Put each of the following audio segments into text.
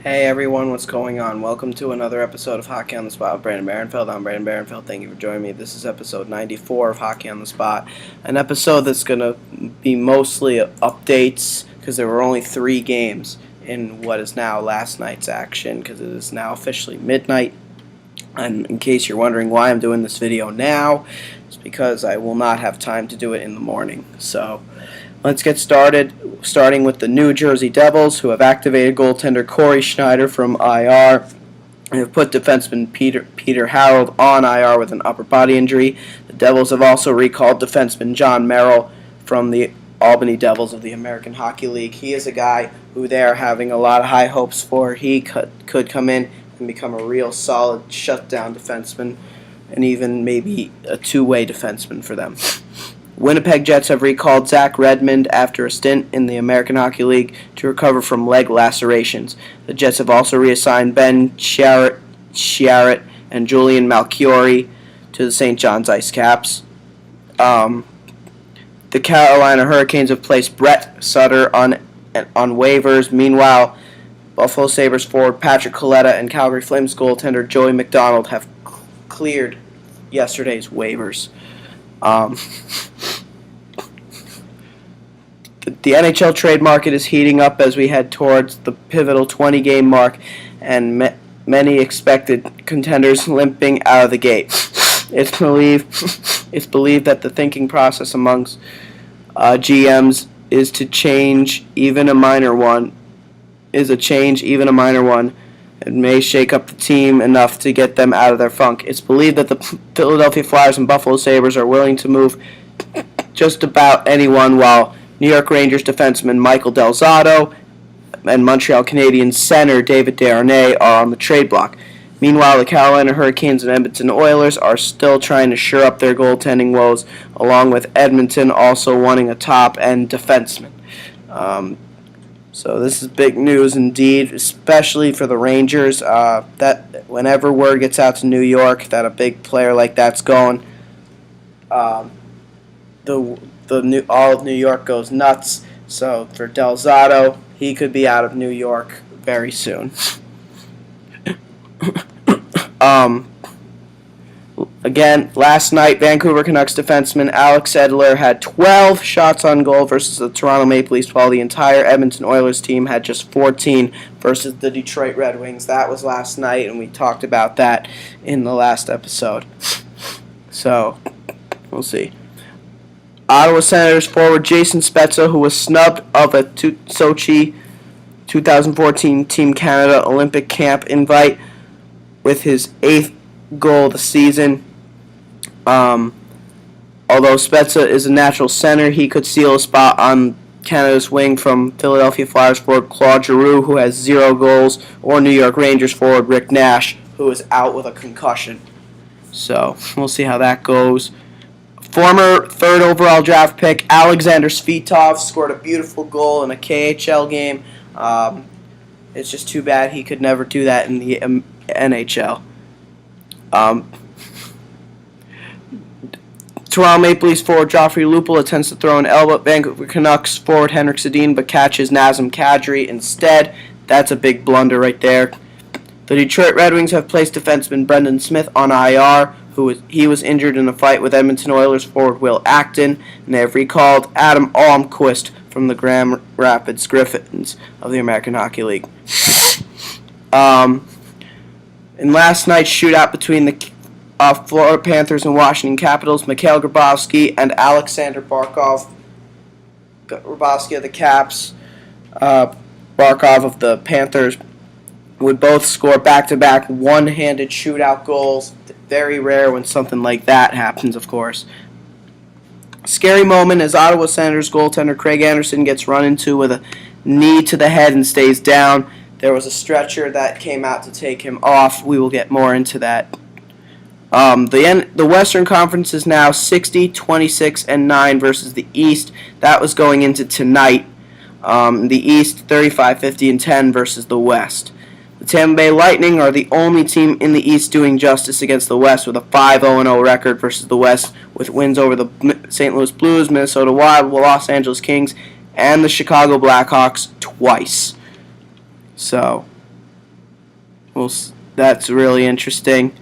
Hey everyone, what's going on? Welcome to another episode of Hockey on the Spot with Brandon Barenfeld. I'm Brandon Barenfeld. Thank you for joining me. This is episode 94 of Hockey on the Spot, an episode that's going to be mostly updates because there were only 3 games in what is now last night's action because it is now officially midnight. And in case you're wondering why I'm doing this video now, it's because I will not have time to do it in the morning. So let's get started, starting with the New Jersey Devils, who have activated goaltender Corey Schneider from IR and have put defenseman Peter Harold on IR with an upper body injury. The Devils have also recalled defenseman John Merrill from the Albany Devils of the American Hockey League. He is a guy who they are having a lot of high hopes for. He could come in and become a real solid shutdown defenseman and even maybe a two-way defenseman for them. Winnipeg Jets have recalled Zach Redmond after a stint in the American Hockey League to recover from leg lacerations. The Jets have also reassigned Ben Chiarot and Julian Malchiori to the St. John's Ice Caps. The Carolina Hurricanes have placed Brett Sutter on waivers. Meanwhile, Buffalo Sabres forward Patrick Coletta and Calgary Flames goaltender Joey McDonald have cleared yesterday's waivers. The NHL trade market is heating up as we head towards the pivotal 20-game mark, and many expected contenders limping out of the gate. It's believed that the thinking process amongst GMs is to change even a minor one. It may shake up the team enough to get them out of their funk. It's believed that the Philadelphia Flyers and Buffalo Sabres are willing to move just about anyone, while New York Rangers defenseman Michael Del Zotto and Montreal Canadiens center David Desharnais are on the trade block. Meanwhile, the Carolina Hurricanes and Edmonton Oilers are still trying to shore up their goaltending woes, along with Edmonton also wanting a top-end defenseman. So this is big news indeed, especially for the Rangers. That whenever word gets out to New York that a big player like that's going, all of New York goes nuts. So for Del Zotto, he could be out of New York very soon. Again, last night, Vancouver Canucks defenseman Alex Edler had 12 shots on goal versus the Toronto Maple Leafs, while the entire Edmonton Oilers team had just 14 versus the Detroit Red Wings. That was last night, and we talked about that in the last episode. So, we'll see. Ottawa Senators forward Jason Spezza, who was snubbed of a Sochi 2014 Team Canada Olympic camp invite with his 8th goal of the season. Although Spezza is a natural center, he could steal a spot on Canada's wing from Philadelphia Flyers forward Claude Giroux, who has 0 goals, or New York Rangers forward Rick Nash, who is out with a concussion. So, we'll see how that goes. Former 3rd overall draft pick Alexander Svitov scored a beautiful goal in a KHL game. It's just too bad he could never do that in the NHL. Toronto Maple Leafs forward Joffrey Lupul attempts to throw an elbow at Vancouver Canucks forward Henrik Sedin, but catches Nazem Kadri instead. That's a big blunder right there. The Detroit Red Wings have placed defenseman Brendan Smith on IR. He was injured in a fight with Edmonton Oilers forward Will Acton, and they have recalled Adam Almquist from the Grand Rapids Griffins of the American Hockey League. In last night's shootout between the Florida Panthers and Washington Capitals, Mikhail Grabowski and Alexander Barkov, Grabowski of the Caps, Barkov of the Panthers, would both score back-to-back one-handed shootout goals. Very rare when something like that happens, of course. Scary moment as Ottawa Senators goaltender Craig Anderson gets run into with a knee to the head and stays down. There was a stretcher that came out to take him off. We will get more into that. The Western Conference is now 60-26-9 versus the East. That was going into tonight. The East 35-50-10 versus the West. The Tampa Bay Lightning are the only team in the East doing justice against the West with a 5-0-0 record versus the West, with wins over the St. Louis Blues, Minnesota Wild, Los Angeles Kings, and the Chicago Blackhawks twice. So, That's really interesting.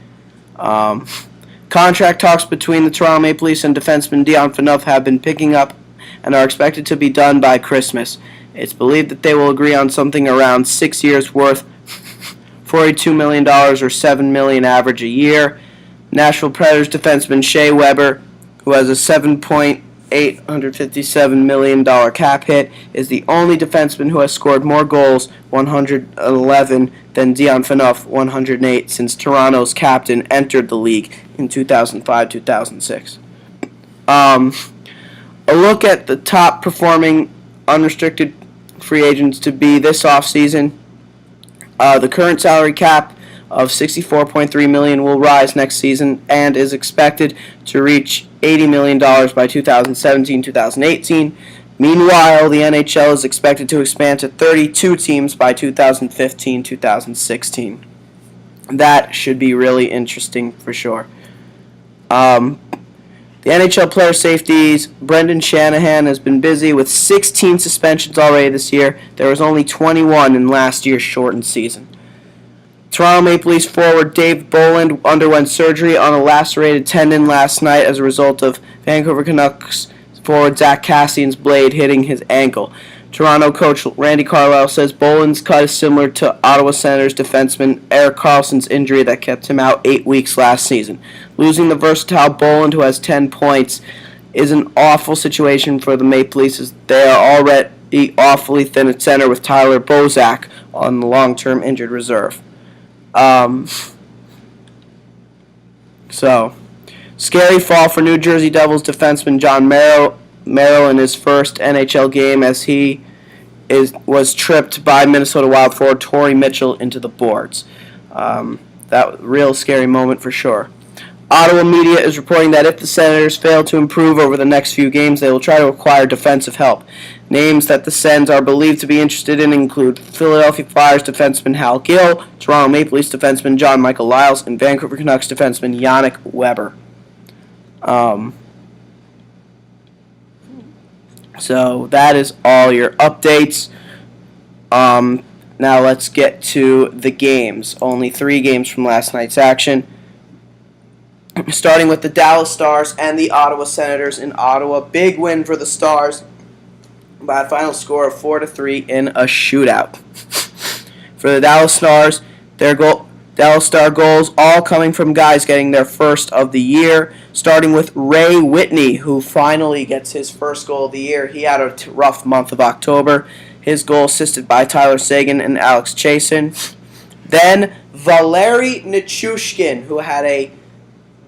Contract talks between the Toronto Maple Leafs and defenseman Dion Phaneuf have been picking up and are expected to be done by Christmas. It's believed that they will agree on something around 6 years worth, $42 million or $7 million average a year. Nashville Predators defenseman Shea Weber, who has a $7.857 million cap hit, is the only defenseman who has scored more goals, 111, than Dion Phaneuf, 108, since Toronto's captain entered the league in 2005-2006. A look at the top performing unrestricted free agents to be this offseason. The current salary cap of $64.3 million will rise next season and is expected to reach $80 million by 2017-2018. Meanwhile, the NHL is expected to expand to 32 teams by 2015-2016. That should be really interesting for sure. The NHL player safeties, Brendan Shanahan has been busy with 16 suspensions already this year. There was only 21 in last year's shortened season. Toronto Maple Leafs forward Dave Bolland underwent surgery on a lacerated tendon last night as a result of Vancouver Canucks forward Zach Kassian's blade hitting his ankle. Toronto coach Randy Carlyle says Bolland's cut is similar to Ottawa Senators defenseman Erik Karlsson's injury that kept him out 8 weeks last season. Losing the versatile Bolland, who has 10 points, is an awful situation for the Maple Leafs, as they are already awfully thin at center with Tyler Bozak on the long-term injured reserve. Scary fall for New Jersey Devils defenseman John Merrill in his first NHL game, as he was tripped by Minnesota Wild forward Torrey Mitchell into the boards. That real scary moment for sure. Ottawa media is reporting that if the Senators fail to improve over the next few games, they will try to acquire defensive help. Names that the Sens are believed to be interested in include Philadelphia Flyers defenseman Hal Gill, Toronto Maple Leafs defenseman John Michael Liles, and Vancouver Canucks defenseman Yannick Weber. So that is all your updates. Now let's get to the games. Only 3 games from last night's action. Starting with the Dallas Stars and the Ottawa Senators in Ottawa. Big win for the Stars by a final score of 4-3 in a shootout. For the Dallas Stars, Dallas Star goals all coming from guys getting their first of the year, starting with Ray Whitney, who finally gets his first goal of the year. He had a rough month of October. His goal assisted by Tyler Seguin and Alex Chasen. Then Valeri Nichushkin, who had a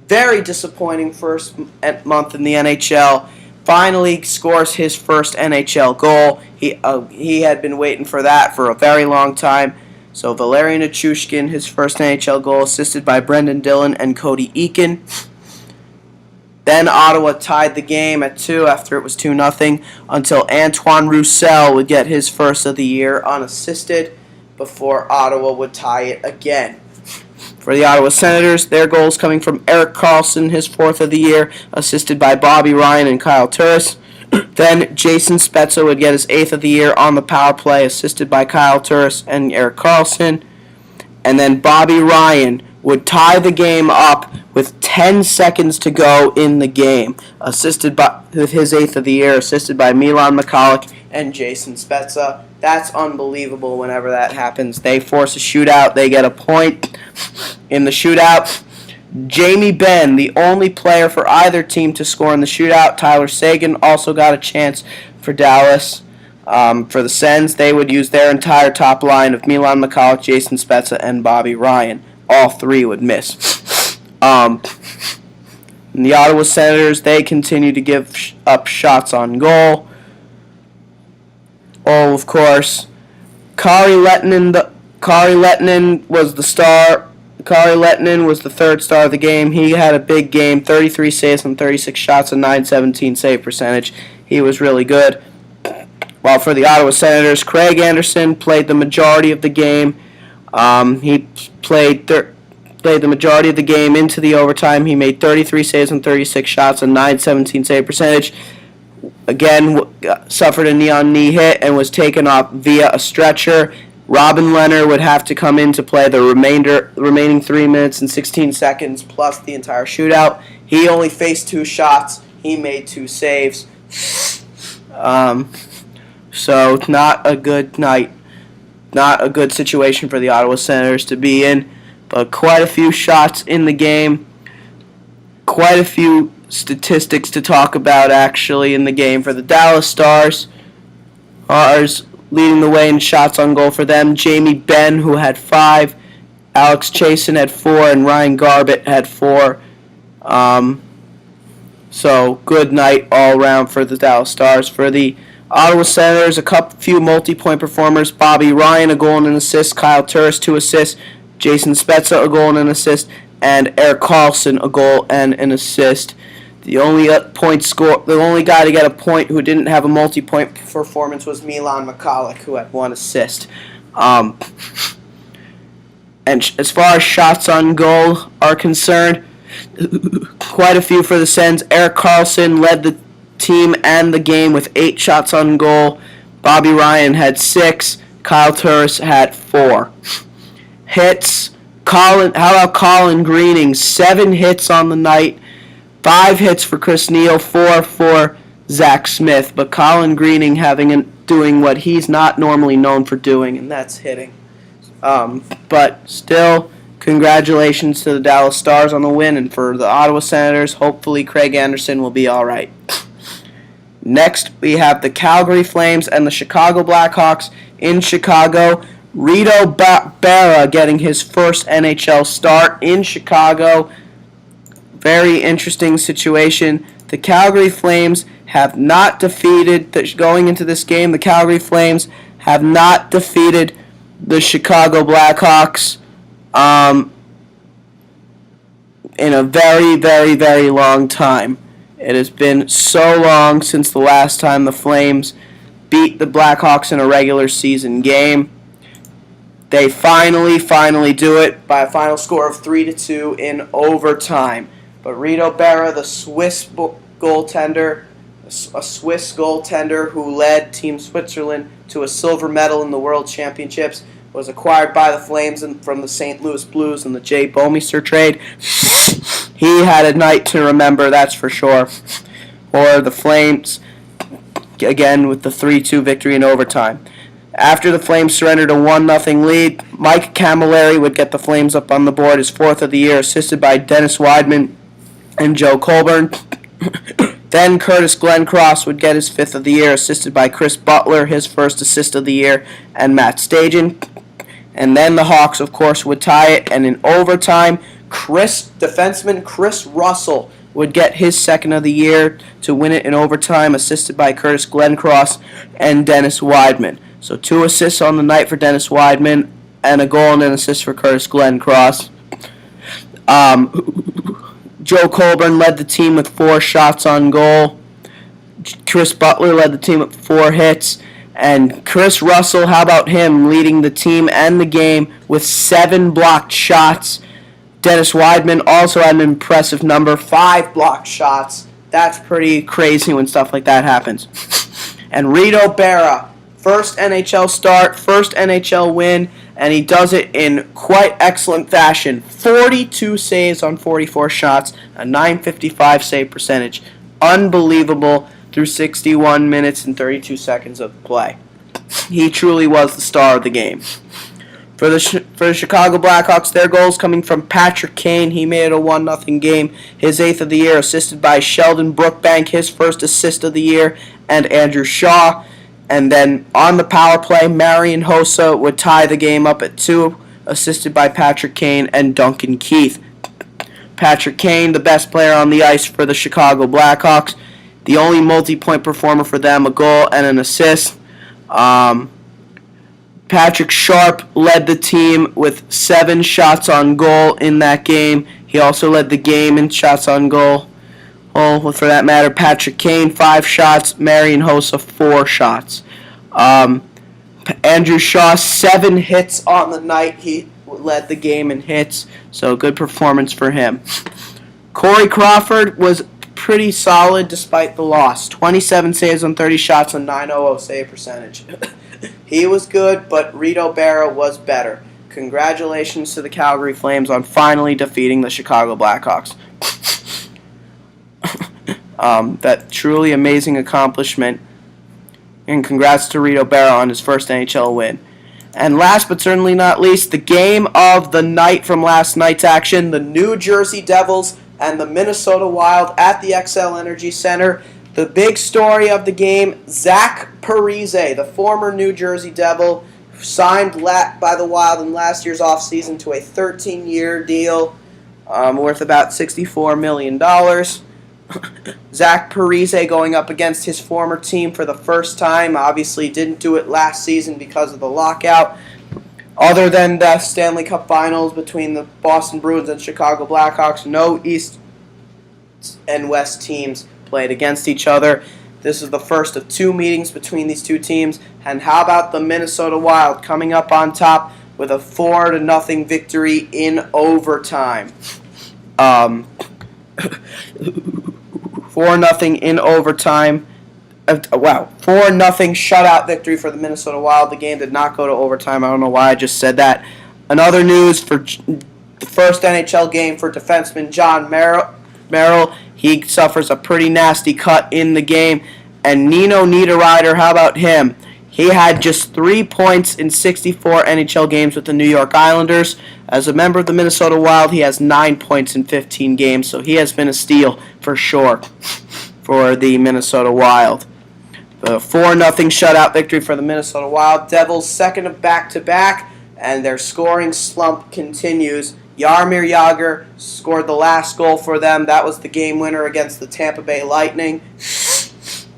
very disappointing first month in the NHL, finally scores his first NHL goal. He had been waiting for that for a very long time. So Valeri Nichushkin, his first NHL goal, assisted by Brendan Dillon and Cody Eakin. Then Ottawa tied the game at 2 after it was 2-0 until Antoine Roussel would get his first of the year unassisted before Ottawa would tie it again. For the Ottawa Senators, their goals coming from Erik Karlsson, his 4th of the year, assisted by Bobby Ryan and Kyle Turris. Then Jason Spezza would get his 8th of the year on the power play, assisted by Kyle Turris and Erik Karlsson. And then Bobby Ryan would tie the game up with 10 seconds to go in the game, with his 8th of the year, assisted by Milan Michalek and Jason Spezza. That's unbelievable whenever that happens. They force a shootout. They get a point in the shootout. Jamie Benn, the only player for either team to score in the shootout. Tyler Seguin also got a chance for Dallas. For the Sens, they would use their entire top line of Milan Michalek, Jason Spezza, and Bobby Ryan. All 3 would miss. The Ottawa Senators, they continue to give up shots on goal. Oh, of course, Kari Lehtinen was the star. Kari Lehtinen was the 3rd star of the game. He had a big game, 33 saves on 36 shots, a .917 save percentage. He was really good. While for the Ottawa Senators, Craig Anderson played the majority of the game. He played the majority of the game into the overtime. He made 33 saves on 36 shots, a .917 save percentage. Again, suffered a knee-on-knee hit and was taken off via a stretcher. Robin Leonard would have to come in to play the remaining 3 minutes and 16 seconds plus the entire shootout. He only faced 2 shots. He made 2 saves. So not a good night. Not a good situation for the Ottawa Senators to be in. But quite a few shots in the game. Quite a few statistics to talk about actually in the game for the Dallas Stars. Leading the way in shots on goal for them. Jamie Benn, who had 5. Alex Chasen had 4. And Ryan Garbett had 4. So, good night all around for the Dallas Stars. For the Ottawa Senators, few multi-point performers. Bobby Ryan, a goal and an assist. Kyle Turris, 2 assists. Jason Spezza, a goal and an assist. And Erik Karlsson, a goal and an assist. The only guy to get a point who didn't have a multi-point performance was Milan Michalek, who had 1 assist. And as far as shots on goal are concerned, quite a few for the Sens. Erik Karlsson led the team and the game with 8 shots on goal. Bobby Ryan had 6. Kyle Turris had 4. Hits. How about Colin Greening? 7 hits on the night. 5 hits for Chris Neal, 4 for Zach Smith. But Colin Greening doing what he's not normally known for doing, and that's hitting. But still, congratulations to the Dallas Stars on the win, and for the Ottawa Senators, hopefully Craig Anderson will be all right. Next, we have the Calgary Flames and the Chicago Blackhawks in Chicago. Rito Berra getting his first NHL start in Chicago. Very interesting situation. The Calgary Flames have not defeated, going into this game, the Calgary Flames have not defeated the Chicago Blackhawks in a very, very, very long time. It has been so long since the last time the Flames beat the Blackhawks in a regular season game. They finally do it by a final score of 3-2 in overtime. But Rito Berra, the Swiss goaltender, who led Team Switzerland to a silver medal in the World Championships, was acquired by the Flames from the St. Louis Blues in the Jay Bouwmeester trade. He had a night to remember, that's for sure. Or the Flames, again with the 3-2 victory in overtime. After the Flames surrendered a 1-0 lead, Mike Camilleri would get the Flames up on the board, his 4th of the year, assisted by Dennis Wideman and Joe Colburn. Then Curtis Glencross would get his 5th of the year, assisted by Chris Butler, his 1st assist of the year, and Matt Stajan. And then the Hawks, of course, would tie it, and in overtime, defenseman Chris Russell would get his 2nd of the year to win it in overtime, assisted by Curtis Glencross and Dennis Wideman. So 2 assists on the night for Dennis Wideman, and a goal and an assist for Curtis Glencross. Joe Colburn led the team with 4 shots on goal. Chris Butler led the team with 4 hits. And Chris Russell, how about him, leading the team and the game with 7 blocked shots. Dennis Wideman also had an impressive number, 5 blocked shots. That's pretty crazy when stuff like that happens. And Rito Berra, first NHL start, first NHL win, and he does it in quite excellent fashion. 42 saves on 44 shots, a .955 save percentage. Unbelievable through 61 minutes and 32 seconds of play. He truly was the star of the game. For the Chicago Blackhawks, their goals coming from Patrick Kane. He made it a 1-0 game. His 8th of the year, assisted by Sheldon Brookbank, his 1st assist of the year, and Andrew Shaw. And then on the power play, Marian Hossa would tie the game up at 2, assisted by Patrick Kane and Duncan Keith. Patrick Kane, the best player on the ice for the Chicago Blackhawks. The only multi-point performer for them, a goal and an assist. Patrick Sharp led the team with 7 shots on goal in that game. He also led the game in shots on goal. Oh, for that matter, Patrick Kane, 5 shots. Marian Hossa, 4 shots. Andrew Shaw, 7 hits on the night. He led the game in hits, so good performance for him. Corey Crawford was pretty solid despite the loss. 27 saves on 30 shots, a .900 save percentage. He was good, but Rito Berra was better. Congratulations to the Calgary Flames on finally defeating the Chicago Blackhawks. That truly amazing accomplishment. And congrats to Rito Berra on his first NHL win. And last but certainly not least, the game of the night from last night's action, the New Jersey Devils and the Minnesota Wild at the XL Energy Center. The big story of the game, Zach Parise, the former New Jersey Devil, signed by the Wild in last year's offseason to a 13-year deal worth about $64 million. Zach Parise going up against his former team for the first time. Obviously didn't do it last season because of the lockout. Other than the Stanley Cup Finals between the Boston Bruins and Chicago Blackhawks, no East and West teams played against each other. This is the first of two meetings between these two teams. And how about the Minnesota Wild coming up on top with a 4-0 victory in overtime? 4-0 in overtime. 4-0 shutout victory for the Minnesota Wild. The game did not go to overtime. I don't know why I just said that. Another news for the first NHL game for defenseman John Merrill. He suffers a pretty nasty cut in the game. And Nino Niederreiter, how about him? He had just 3 points in 64 NHL games with the New York Islanders. As a member of the Minnesota Wild, he has 9 points in 15 games, so he has been a steal for sure for the Minnesota Wild. The 4-0 shutout victory for the Minnesota Wild. Devils second of back-to-back, and their scoring slump continues. Jaromir Jagr scored the last goal for them. That was the game winner against the Tampa Bay Lightning.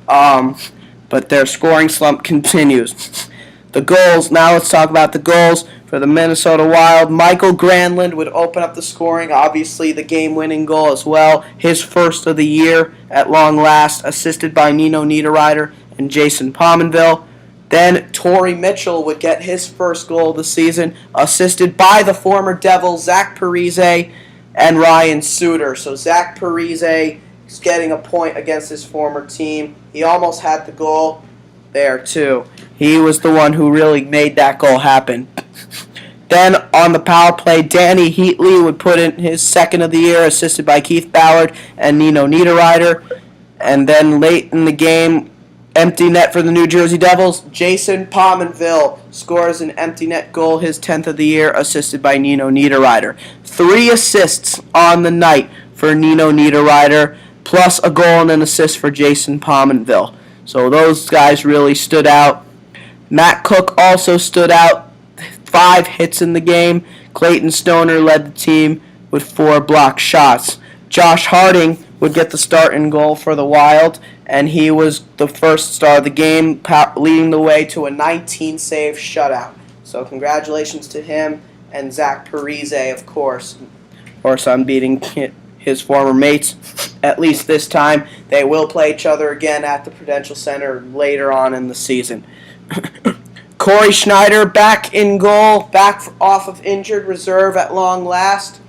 But their scoring slump continues. The goals, now let's talk about the goals for the Minnesota Wild. Michael Granlund would open up the scoring, obviously the game-winning goal as well. His first of the year at long last, assisted by Nino Niederreiter and Jason Pominville. Then Torrey Mitchell would get his first goal of the season, assisted by the former Devil Zach Parise and Ryan Suter. So Zach Parise is getting a point against his former team. He almost had the goal there too. He was the one who really made that goal happen. Then on the power play, Danny Heatley would put in his second of the year, assisted by Keith Ballard and Nino Niederreiter. And then late in the game, empty net for the New Jersey Devils. Jason Pominville scores an empty net goal, his 10th of the year, assisted by Nino Niederreiter. 3 assists on the night for Nino Niederreiter, plus a goal and an assist for Jason Pominville. So those guys really stood out. Matt Cook also stood out. 5 hits in the game. Clayton Stoner led the team with 4 blocked shots. Josh Harding would get the start and goal for the Wild, and he was the first star of the game, leading the way to a 19-save shutout. So congratulations to him and Zach Parise, of course. Of course, I'm beating his former mates, at least this time. They will play each other again at the Prudential Center later on in the season. Corey Schneider back in goal, back off of injured reserve at long last.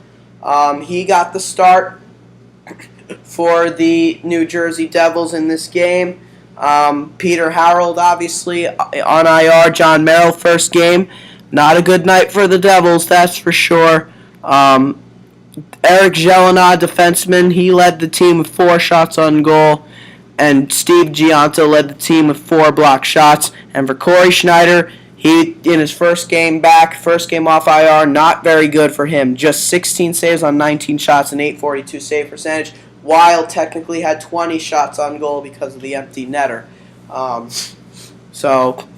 He got the start for the New Jersey Devils in this game. Peter Harold, obviously, on IR. John Merrill, first game. Not a good night for the Devils, that's for sure. Eric Jelena, defenseman, he led the team with 4 shots on goal. And Steve Giunta led the team with 4 blocked shots. And for Corey Schneider, he, in his first game back, first game off IR, not very good for him. Just 16 saves on 19 shots and .842 save percentage. Wild technically had 20 shots on goal because of the empty netter. So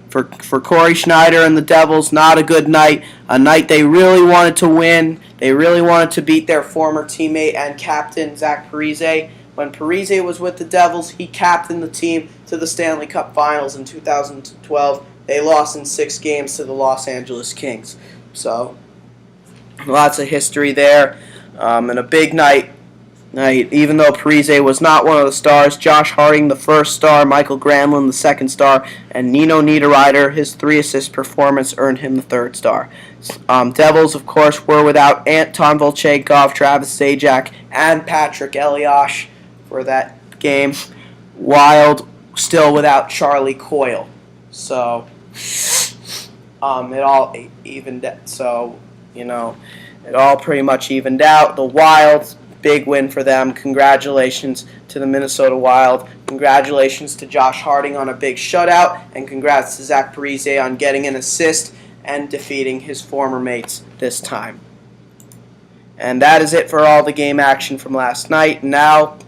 for Corey Schneider and the Devils, not a good night. A night they really wanted to win. They really wanted to beat their former teammate and captain, Zach Parise. When Parise was with the Devils, he captained the team to the Stanley Cup Finals in 2012. They lost in 6 games to the Los Angeles Kings. So, lots of history there. And a big night. Even though Parise was not one of the stars, Josh Harding, the first star, Michael Granlund, the second star, and Nino Niederreiter, his 3-assist performance earned him the 3rd star. Devils, of course, were without Anton Volchenkov, Travis Zajac, and Patrick Elias for that game. Wild still without Charlie Coyle. So it all evened out. So, it all pretty much evened out. The Wild, big win for them. Congratulations to the Minnesota Wild. Congratulations to Josh Harding on a big shutout. And congrats to Zach Parise on getting an assist and defeating his former mates this time. And that is it for all the game action from last night. Now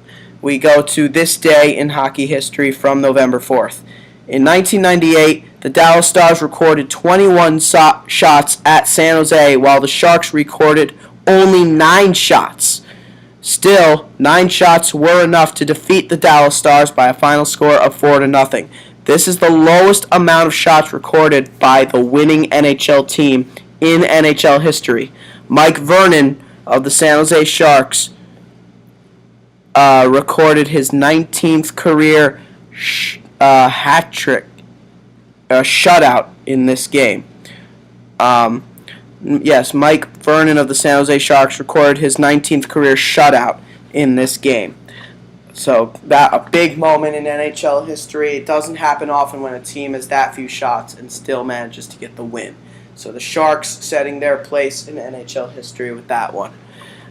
we go to this day in hockey history from November 4th. In 1998, the Dallas Stars recorded 21 shots at San Jose, while the Sharks recorded only 9 shots. Still, 9 shots were enough to defeat the Dallas Stars by a final score of 4-0. This is the lowest amount of shots recorded by the winning NHL team in NHL history. Mike Vernon of the San Jose Sharks recorded his 19th career hat trick, shutout in this game. Yes, Mike Vernon of the San Jose Sharks recorded his 19th career shutout in this game. So that a big moment in NHL history. It doesn't happen often when a team has that few shots and still manages to get the win. So the Sharks setting their place in NHL history with that one.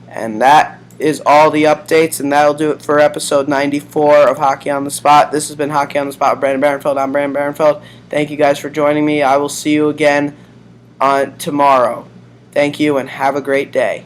And that is all the updates, and that'll do it for episode 94 of Hockey on the Spot. This has been Hockey on the Spot with Brandon Barenfeld. I'm Brandon Barenfeld. Thank you guys for joining me. I will see you again on tomorrow. Thank you, and have a great day.